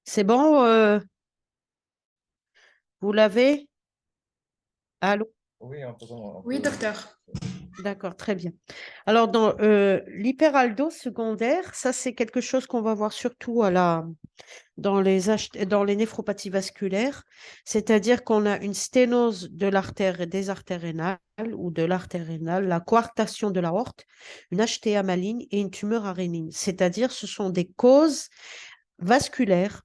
C'est bon, vous l'avez? Allô? Oui, docteur. D'accord, très bien. Alors, dans l'hyperaldo secondaire, ça, c'est quelque chose qu'on va voir surtout dans les néphropathies vasculaires, c'est-à-dire qu'on a une sténose de l'artère et des artères rénales ou de l'artère rénale, la coarctation de l'aorte, une HTA maligne et une tumeur arénine. C'est-à-dire, ce sont des causes vasculaires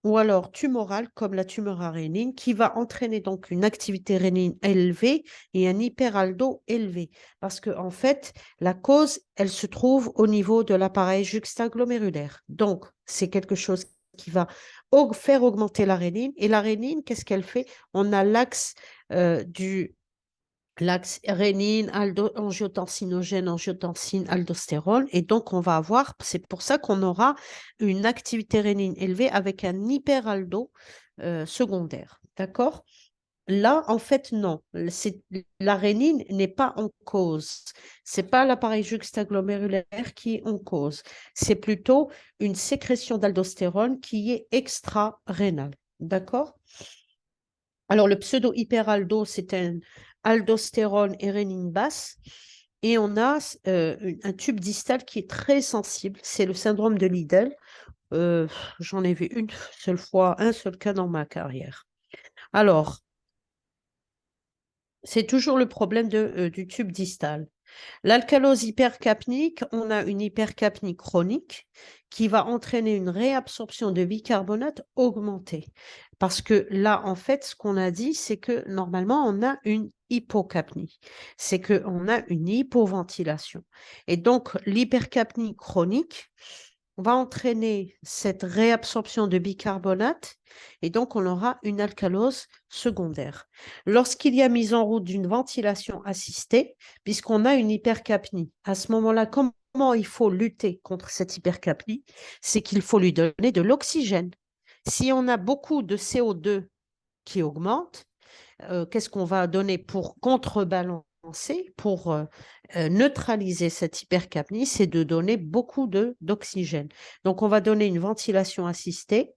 ou alors tumorale comme la tumeur arénine qui va entraîner donc une activité rénine élevée et un hyperaldo élevé. Parce que en fait, la cause, elle se trouve au niveau de l'appareil juxtaglomérulaire. Donc, c'est quelque chose qui va faire augmenter la rénine. Et la rénine, qu'est-ce qu'elle fait? On a du l'axe rénine, angiotensinogène, angiotensine, aldostérone. Et donc, on va avoir, c'est pour ça qu'on aura une activité rénine élevée avec un hyperaldo secondaire. D'accord? Là, en fait, non. La rénine n'est pas en cause. C'est pas l'appareil juxtaglomérulaire qui est en cause. C'est plutôt une sécrétion d'aldostérone qui est extra-rénale. D'accord? Alors, le pseudo-hyperaldo, c'est un aldostérone et rénine basse. Et on a un tube distal qui est très sensible. C'est le syndrome de Liddle. Euh, J'en ai vu une seule fois, un seul cas dans ma carrière. Alors, c'est toujours le problème du tube distal. L'alcalose hypercapnique, on a une hypercapnie chronique qui va entraîner une réabsorption de bicarbonate augmentée. Parce que là, en fait, ce qu'on a dit, c'est que normalement, on a une hypocapnie. C'est qu'on a une hypoventilation. Et donc, l'hypercapnie chronique va entraîner cette réabsorption de bicarbonate et donc on aura une alcalose secondaire. Lorsqu'il y a mise en route d'une ventilation assistée, puisqu'on a une hypercapnie, à ce moment-là, comment il faut lutter contre cette hypercapnie? C'est qu'il faut lui donner de l'oxygène. Si on a beaucoup de CO2 qui augmente, qu'est-ce qu'on va donner pour contrebalancer, pour neutraliser cette hypercapnie? C'est de donner beaucoup d'oxygène. Donc, on va donner une ventilation assistée.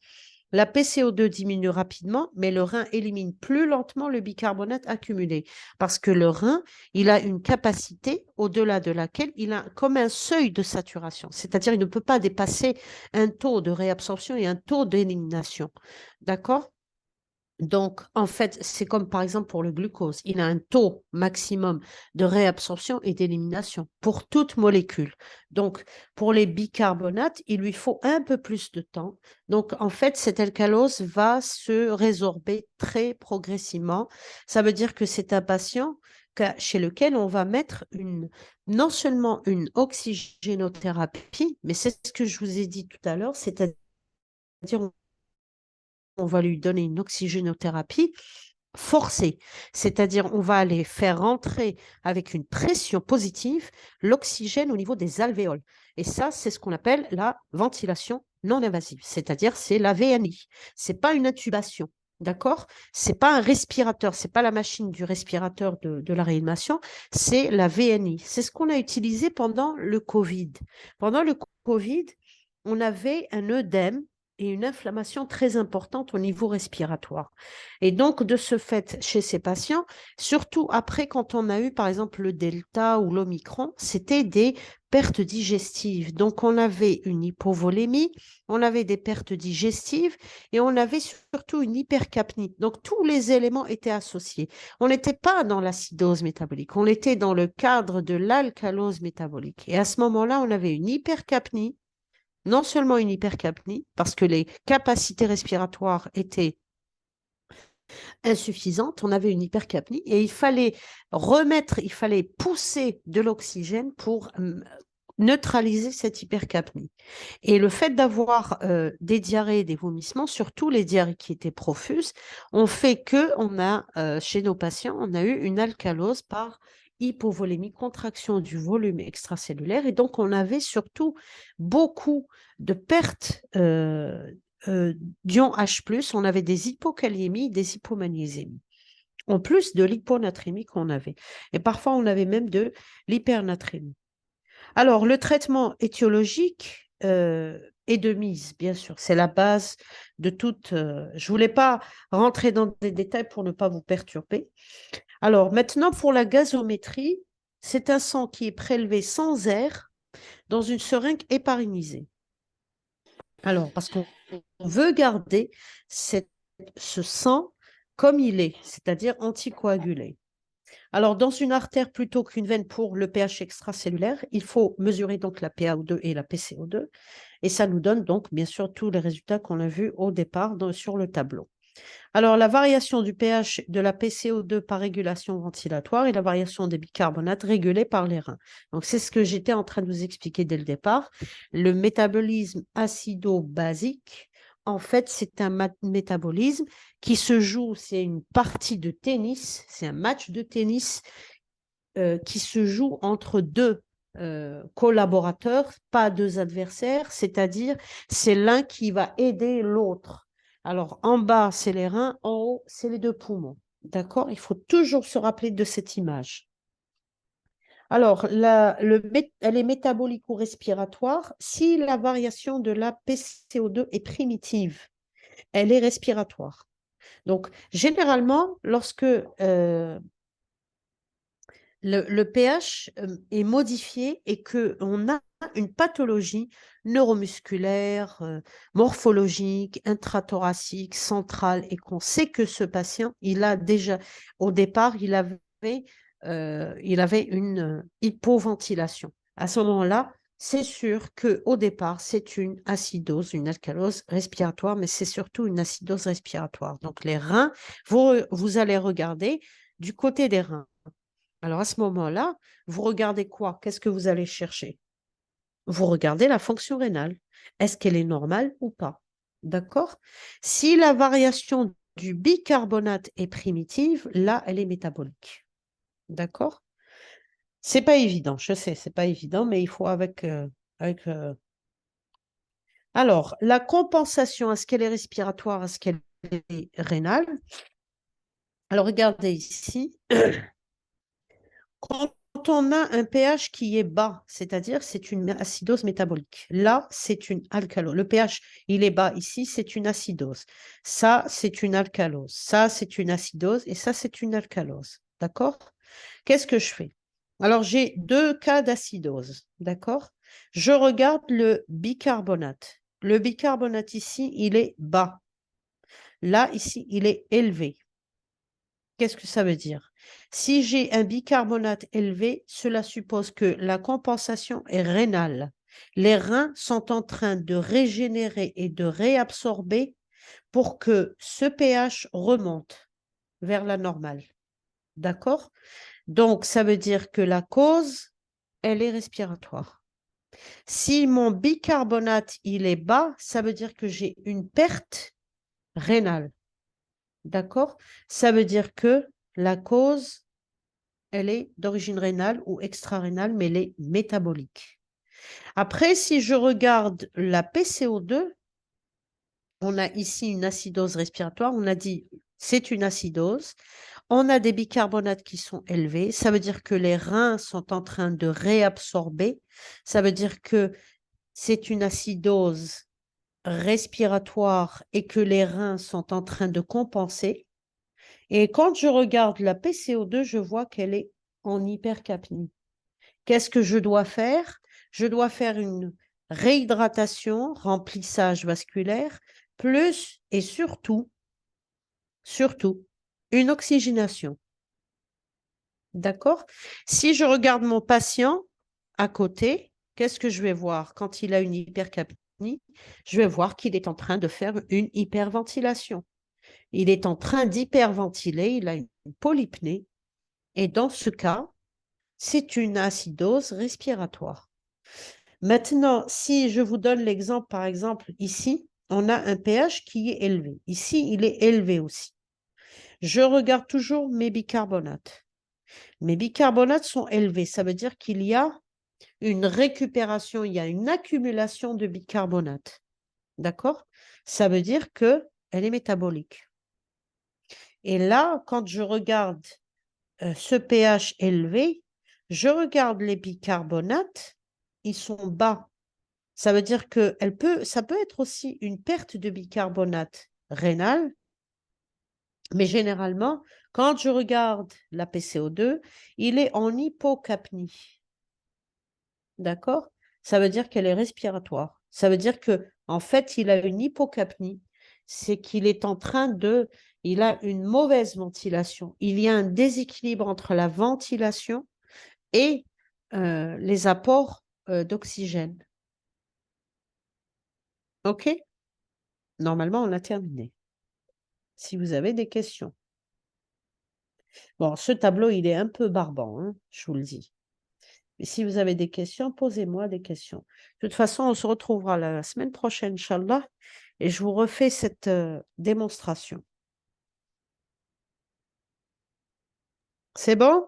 La PCO2 diminue rapidement, mais le rein élimine plus lentement le bicarbonate accumulé parce que le rein, il a une capacité au-delà de laquelle il a comme un seuil de saturation, c'est-à-dire il ne peut pas dépasser un taux de réabsorption et un taux d'élimination. D'accord? Donc, en fait, c'est comme par exemple pour le glucose. Il a un taux maximum de réabsorption et d'élimination pour toute molécule. Donc, pour les bicarbonates, il lui faut un peu plus de temps. Donc, en fait, cette alcalose va se résorber très progressivement. Ça veut dire que c'est un patient chez lequel on va mettre non seulement une oxygénothérapie, mais c'est ce que je vous ai dit tout à l'heure, c'est-à-dire on va lui donner une oxygénothérapie forcée, c'est-à-dire on va aller faire rentrer avec une pression positive l'oxygène au niveau des alvéoles. Et ça, c'est ce qu'on appelle la ventilation non invasive, c'est-à-dire c'est la VNI. C'est pas une intubation. D'accord? C'est pas un respirateur, c'est pas la machine du respirateur de la réanimation, c'est la VNI. C'est ce qu'on a utilisé pendant le Covid. Pendant le Covid, on avait un œdème et une inflammation très importante au niveau respiratoire. Et donc, de ce fait, chez ces patients, surtout après quand on a eu, par exemple, le Delta ou l'Omicron, c'était des pertes digestives. Donc, on avait une hypovolémie, on avait des pertes digestives et on avait surtout une hypercapnie. Donc, tous les éléments étaient associés. On n'était pas dans l'acidose métabolique, on était dans le cadre de l'alcalose métabolique. Et à ce moment-là, on avait une hypercapnie, non seulement une hypercapnie, parce que les capacités respiratoires étaient insuffisantes, on avait une hypercapnie et il fallait pousser de l'oxygène pour neutraliser cette hypercapnie. Et le fait d'avoir des diarrhées et des vomissements, surtout les diarrhées qui étaient profuses, ont fait que chez nos patients, on a eu une alcalose par hypovolémie, contraction du volume extracellulaire. Et donc, on avait surtout beaucoup de pertes d'ion H+, on avait des hypokaliémies, des hypomagnésémies. En plus de l'hyponatrémie qu'on avait. Et parfois, on avait même de l'hypernatrémie. Alors, le traitement étiologique, et de mise, bien sûr. C'est la base de toute. Je ne voulais pas rentrer dans des détails pour ne pas vous perturber. Alors, maintenant, pour la gazométrie, c'est un sang qui est prélevé sans air dans une seringue éparinisée. Alors, parce qu'on veut garder ce sang comme il est, c'est-à-dire anticoagulé. Alors, dans une artère plutôt qu'une veine pour le pH extracellulaire, il faut mesurer donc la PaO2 et la PCO2. Et ça nous donne donc, bien sûr, tous les résultats qu'on a vus au départ sur le tableau. Alors, la variation du pH de la PCO2 par régulation ventilatoire et la variation des bicarbonates régulés par les reins. Donc, c'est ce que j'étais en train de vous expliquer dès le départ. Le métabolisme acido-basique, en fait, c'est un métabolisme qui se joue, c'est une partie de tennis, c'est un match de tennis qui se joue entre deux collaborateurs, pas deux adversaires, c'est-à-dire c'est l'un qui va aider l'autre. Alors en bas, c'est les reins, en haut, c'est les deux poumons. D'accord? Il faut toujours se rappeler de cette image. Alors, elle est métabolique ou respiratoire. Si la variation de la PCO2 est primitive, elle est respiratoire. Donc, généralement, lorsque le pH est modifié et qu'on a une pathologie neuromusculaire, morphologique, intrathoracique, centrale, et qu'on sait que ce patient, il a déjà, au départ, il avait une hypoventilation. À ce moment-là, c'est sûr qu'au départ, c'est une acidose, une alcalose respiratoire, mais c'est surtout une acidose respiratoire. Donc, les reins, vous allez regarder du côté des reins. Alors à ce moment-là, vous regardez quoi? Qu'est-ce que vous allez chercher? Vous regardez la fonction rénale. Est-ce qu'elle est normale ou pas? D'accord? Si la variation du bicarbonate est primitive, là, elle est métabolique. D'accord? C'est pas évident, je sais, c'est pas évident, mais il faut Alors, la compensation, est-ce qu'elle est respiratoire? Est-ce qu'elle est rénale? Alors, regardez ici. Quand on a un pH qui est bas, c'est-à-dire c'est une acidose métabolique. Là, c'est une alcalose. Le pH, il est bas ici, c'est une acidose. Ça, c'est une alcalose. Ça, c'est une acidose et ça, c'est une alcalose. D'accord? Qu'est-ce que je fais? Alors, j'ai deux cas d'acidose. D'accord? Je regarde le bicarbonate. Le bicarbonate ici, il est bas. Là, ici, il est élevé. Qu'est-ce que ça veut dire? Si j'ai un bicarbonate élevé, cela suppose que la compensation est rénale. Les reins sont en train de régénérer et de réabsorber pour que ce pH remonte vers la normale. D'accord? Donc, ça veut dire que la cause, elle est respiratoire. Si mon bicarbonate, il est bas, ça veut dire que j'ai une perte rénale. D'accord? Ça veut dire que la cause, elle est d'origine rénale ou extra-rénale, mais elle est métabolique. Après, si je regarde la PCO2, on a ici une acidose respiratoire. On a dit c'est une acidose. On a des bicarbonates qui sont élevés. Ça veut dire que les reins sont en train de réabsorber. Ça veut dire que c'est une acidose respiratoire et que les reins sont en train de compenser. Et quand je regarde la PCO2, je vois qu'elle est en hypercapnie. Qu'est-ce que je dois faire? Je dois faire une réhydratation, remplissage vasculaire, plus et surtout, une oxygénation. D'accord? Si je regarde mon patient à côté, qu'est-ce que je vais voir quand il a une hypercapnie? Je vais voir qu'il est en train de faire une hyperventilation. Il est en train d'hyperventiler, il a une polypnée. Et dans ce cas, c'est une acidose respiratoire. Maintenant, si je vous donne l'exemple, par exemple, ici, on a un pH qui est élevé. Ici, il est élevé aussi. Je regarde toujours mes bicarbonates. Mes bicarbonates sont élevés. Ça veut dire qu'il y a une récupération, il y a une accumulation de bicarbonate. D'accord? Ça veut dire qu'elle est métabolique. Et là, quand je regarde ce pH élevé, je regarde les bicarbonates, ils sont bas. Ça veut dire que ça peut être aussi une perte de bicarbonate rénal, mais généralement, quand je regarde la PCO2, il est en hypocapnie. D'accord? Ça veut dire qu'elle est respiratoire. Ça veut dire que en fait, il a une hypocapnie. C'est qu'il est en train de, il a une mauvaise ventilation. Il y a un déséquilibre entre la ventilation et les apports d'oxygène. OK? Normalement, on a terminé. Si vous avez des questions. Bon, ce tableau, il est un peu barbant, hein, je vous le dis. Mais si vous avez des questions, posez-moi des questions. De toute façon, on se retrouvera la semaine prochaine, Inch'Allah, et je vous refais cette démonstration. C'est bon?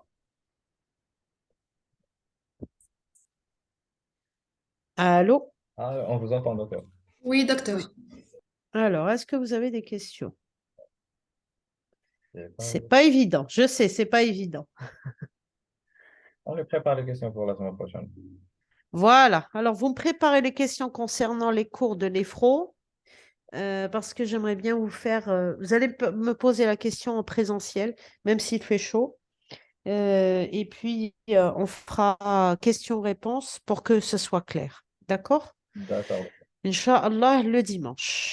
Allô? Ah, on vous entend, docteur. Oui, docteur. Alors, est-ce que vous avez des questions? C'est pas- C'est pas évident. Je sais, c'est pas évident. On les prépare les questions pour la semaine prochaine. Voilà. Alors, vous me préparez les questions concernant les cours de néphro, parce que j'aimerais bien vous faire. Vous allez me poser la question en présentiel, même s'il fait chaud. Et puis, on fera question-réponse pour que ce soit clair. D'accord? D'accord. Inch'Allah, le dimanche.